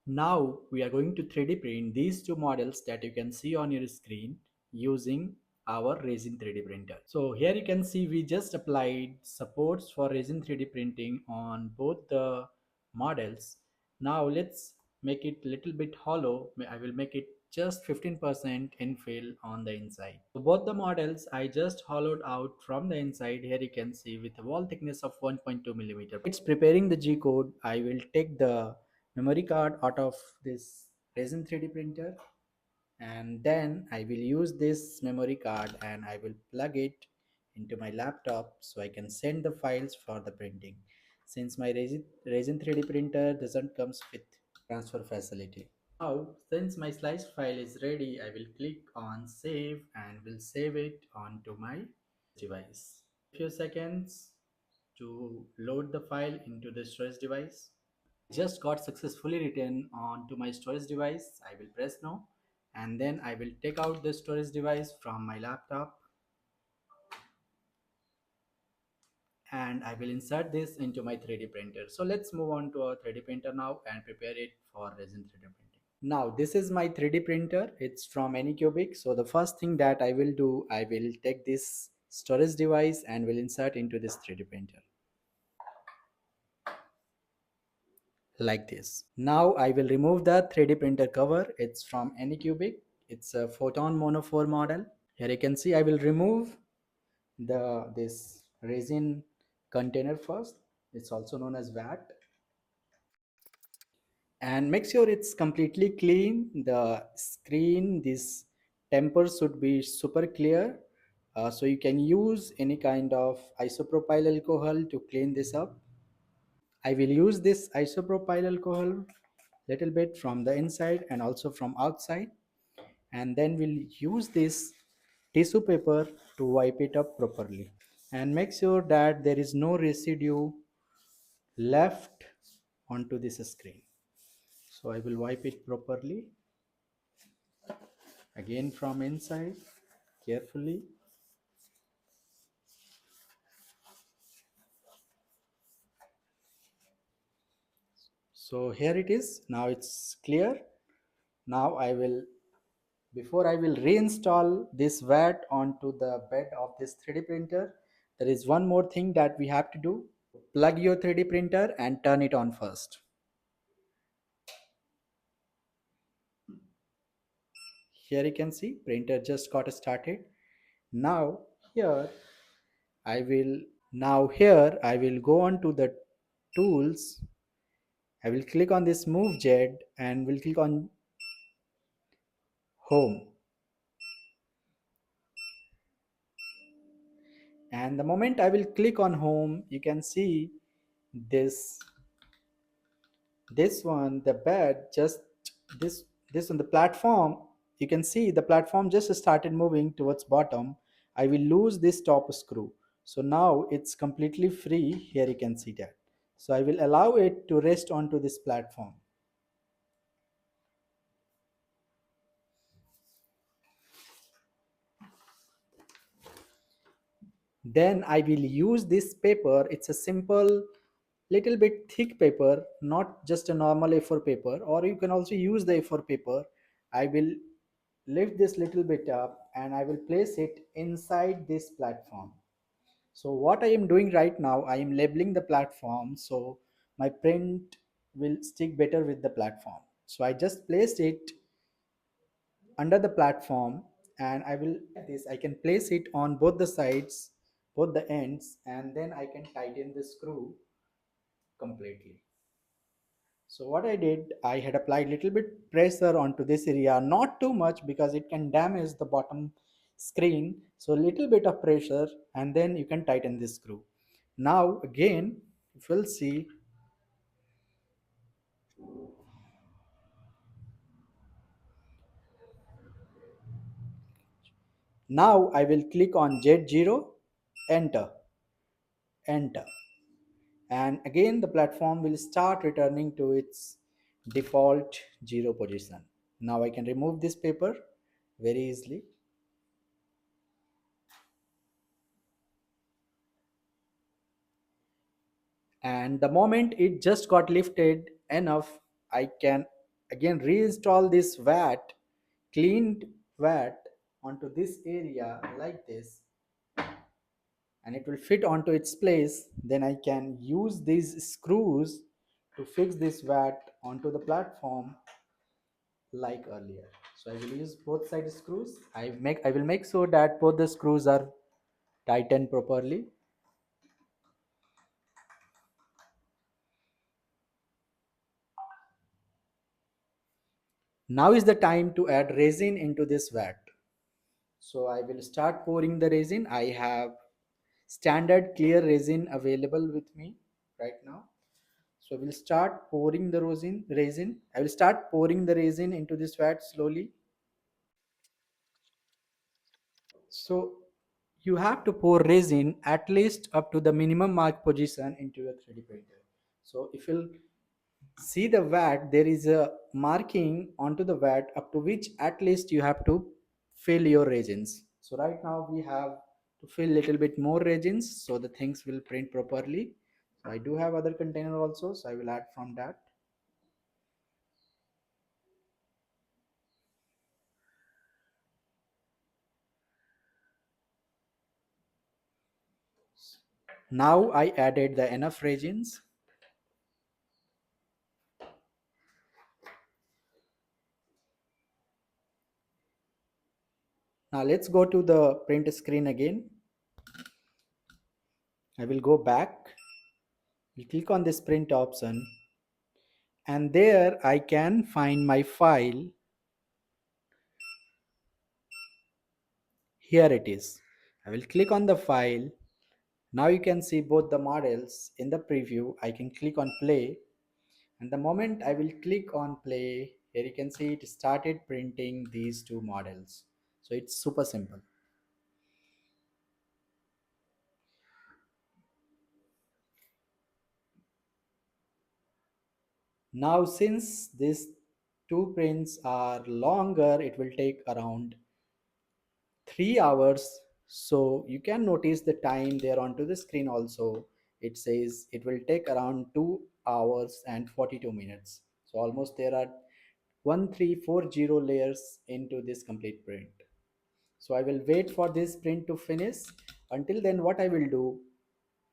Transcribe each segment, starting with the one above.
Now we are going to 3D print these two models that you can see on your screen using our Resin 3D printer. So here you can see we just applied supports for Resin 3D printing on both the models. Now let's make it little bit hollow. I will make it just 15% infill on the inside. So both the models I just hollowed out from the inside. Here you can see with a wall thickness of 1.2 millimeter. It's preparing the G code. I will take the memory card out of this Resin 3D printer, and then I will use this memory card and I will plug it into my laptop so I can send the files for the printing. Since my Resin 3D printer doesn't comes with transfer facility. Now, since my slice file is ready, I will click on save and will save it onto my device. Few seconds to load the file into the storage device. Just got successfully written onto my storage device. I will press no, and then I will take out the storage device from my laptop and I will insert this into my 3D printer. So let's move on to our 3D printer now and prepare it for resin 3D printing. Now this is my 3D printer. It's from Anycubic. So the first thing that I will do, I will take this storage device and will insert into this 3D printer like this. Now I will remove the 3D printer cover. It's from Anycubic. It's a photon monophore model. Here you can see I will remove this resin container first. It's also known as vat. And make sure it's completely clean. The screen, this temper should be super clear. So you can use any kind of isopropyl alcohol to clean this up. I will use this isopropyl alcohol little bit from the inside and also from outside, and then we'll use this tissue paper to wipe it up properly and make sure that there is no residue left onto this screen. So I will wipe it properly again from inside carefully. So here it is. Now it's clear. Now I will, before I will reinstall this VAT onto the bed of this 3D printer, there is one more thing that we have to do. Plug your 3D printer and turn it on first. Here you can see printer just got started. Now here I will go on to the tools. I will click on this move jet and will click on home. And the moment I will click on home, you can see this one, the bed, just this on the platform. You can see the platform just started moving towards bottom. I will lose this top screw, so now it's completely free. Here you can see that. So I will allow it to rest onto this platform. Then I will use this paper. It's a simple little bit thick paper, not just a normal A4 paper, or you can also use the A4 paper. I will lift this little bit up and I will place it inside this platform. So what I am doing right now, I am labeling the platform so my print will stick better with the platform. So I just placed it under the platform, and I will this I can place it on both the sides, both the ends, and then I can tighten the screw completely. So what I did, I had applied little bit pressure onto this area, not too much because it can damage the bottom screen. So little bit of pressure, and then you can tighten this screw. Now again, if you'll see, now I will click on Z0, enter, enter. And again the platform will start returning to its default 0 position. Now I can remove this paper very easily. And the moment it just got lifted enough, I can again reinstall this vat, cleaned vat, onto this area like this, and it will fit onto its place. Then I can use these screws to fix this vat onto the platform like earlier. So I will use both side screws. I will make sure that both the screws are tightened properly. Now is the time to add resin into this vat. So I will start pouring the resin. I have standard clear resin available with me right now. So we'll start pouring the resin. I will start pouring the resin into this vat slowly. So you have to pour resin at least up to the minimum mark position into your 3D printer. So if you'll see the vat, there is a marking onto the vat up to which at least you have to fill your resins. So right now we have to fill little bit more resins so the things will print properly. So I do have other container also, so I will add from that. Now I added the enough resins. Now let's go to the print screen again. I will go back. We'll click on this print option, and there I can find my file. Here it is. I will click on the file. Now you can see both the models in the preview. I can click on play, and the moment I will click on play, here you can see it started printing these two models. So it's super simple. Now since these two prints are longer, it will take around 3 hours. So you can notice the time there onto the screen also. It says it will take around 2 hours and 42 minutes. So almost there are 1340 layers into this complete print. So I will wait for this print to finish. Until then, what I will do,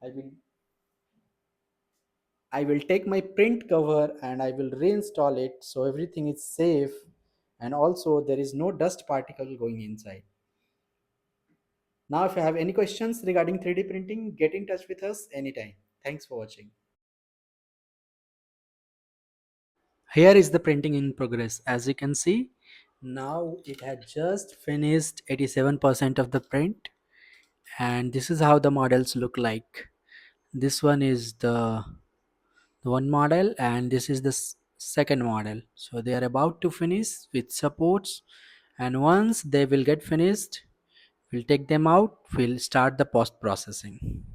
I will I will take my print cover and I will reinstall it so everything is safe, and also there is no dust particle going inside. Now, if you have any questions regarding 3D printing, get in touch with us anytime. Thanks for watching. Here is the printing in progress. As you can see, now it had just finished 87% of the print, and this is how the models look like. This one is the one model, and this is the second model. So they are about to finish with supports, and once they will get finished, we'll take them out, we'll start the post processing.